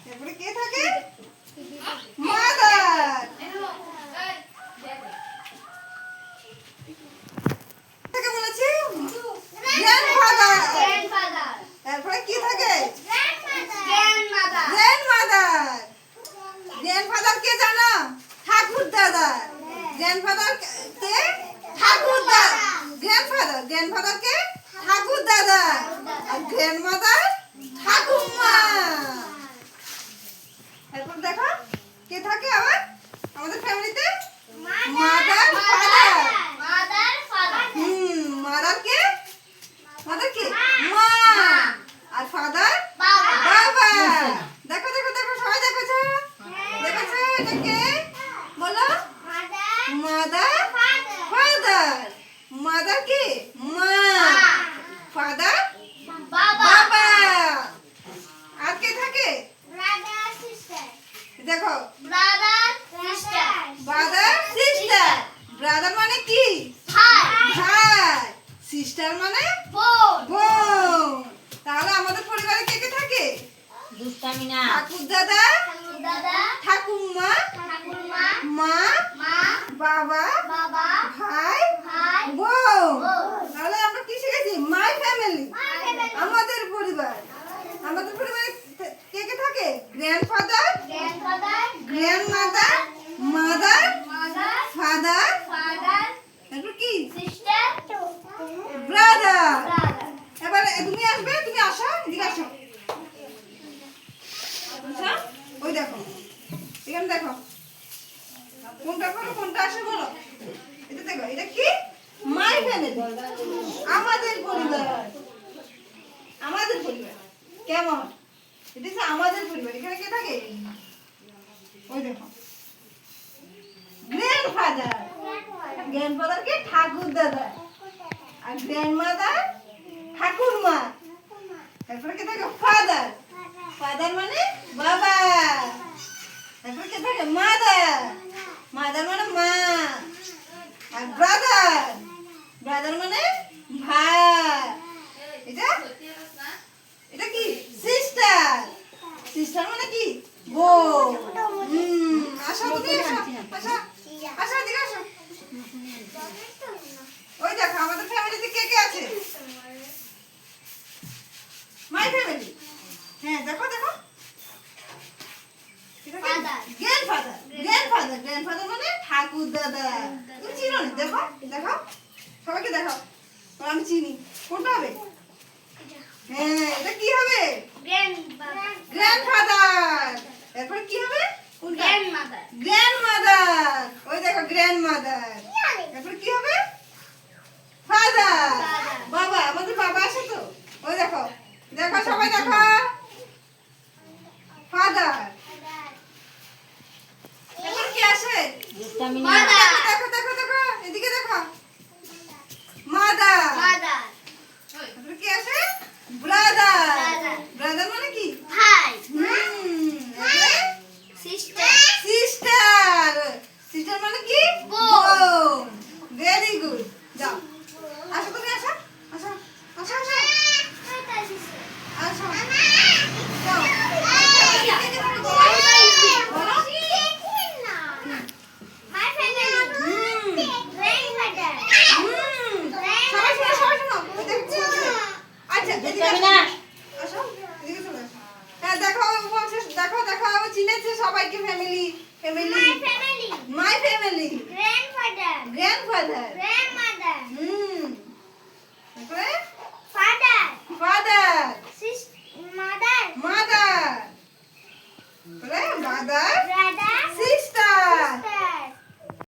এরপরে কে থাকে? মাদার। থেকে বলেছি গ্র্যান্ডফাদার। এরপরে কি থাকে? গ্র্যান্ডমাদার। গ্র্যান্ডফাদার কে জানো? ঠাকুর দাদা। গ্র্যান্ডফাদার কে? ঠাকুর দাদা। গ্র্যান্ডফাদার কে? ঠাকুর দাদা। আর গ্র্যান্ডমাদার ঠাকুমা। এরপর দেখো কে থাকে আবার আমাদের ফ্যামিলিতে? Mother father. মাদার কে? মাদার কে? মা। আর ফাদার? বাবা। দেখো দেখো দেখো সবাই দেখেছো? দেখেছো এটা কে? বলো। Mother father. মাদার কে? মা। ফাদার? বাবা। আর কে থাকে? দেখো ব্রাদার সিস্টার। ব্রাদার মানে কি? ভাই। সিস্টার মানে বোন। তাহলে আমাদের পরিবারে কে কে থাকে? ঠাকুর দাদা, ঠাকুমা, মা, বাবা, ভাই, বোন। তাহলে আমরা কি শিখেছি? My family. আমাদের পরিবার। আমাদের পরিবারে কে কে থাকে? গ্র্যান্ডফাদার, গ্র্যান্ডমাদার, মাদার, ফাদার, এরপর কি? ব্রাদার। এবার তুমি আসবে, তুমি আসো, এদিকে আসো। আচ্ছা, ওই দেখো এখানে দেখো কোনটা করো কোনটা আসে বলো। এটা দেখো এটা কি? My family. আমাদের পরিবার। আমাদের পরিবার কেমন? এটা হচ্ছে আমাদের পরিবার। এখানে কে থাকে? ওই দেখো গ্র্যান্ডফাদার। গ্র্যান্ডফাদার কে? ঠাকুর দাদা। আর গ্র্যান্ডমাদার ঠাকুরমা। তারপরে কে থাকে? ফাদার। ফাদার মানে বাবা। তারপরে কে থাকে? মাদার। মাদার মানে মা। আর ব্রাদার। ব্রাদার মানে ভাই। এটা এটা কি? সিস্টার। সিস্টার মানে কি? বোন। আসো তুমি আসো। আসো আসো এদিকে আসো। ওই দেখো আমাদের ফ্যামিলিতে কে কে আছে? My family. হ্যাঁ দেখো দেখো গ্র্যান্ডফাদার। গ্র্যান্ডফাদার। গ্র্যান্ডফাদার মানে ঠাকুর দাদা। তুমি চিনো না? দেখো দেখো সবাইকে দেখো। আমি চিনি। কোনটা হবে? হ্যাঁ এটা কি হবে? গ্র্যান্ডফাদার। এরপরে কি হবে? গ্র্যান্ডমাদার। ওই দেখো গ্র্যান্ডমাদার। এরপরে কি হবে? ফাদার। বাবা। আমাদের বাবা আসে তো। ওই দেখো দেখো সবাই দেখো ফাদার। এরপর কি আসে? দেখো দেখো দেখো এদিকে দেখো মাদার। এরপর কি আসে? ব্রাদার। ব্রাদার মানে কি? সিস্টার। সিস্টার মানে কি? বোন। Very good. যাও আসো তুমি আসো। আসো আসো আসো আসো। যাও সবাইকে family family my family grandfather father mother brother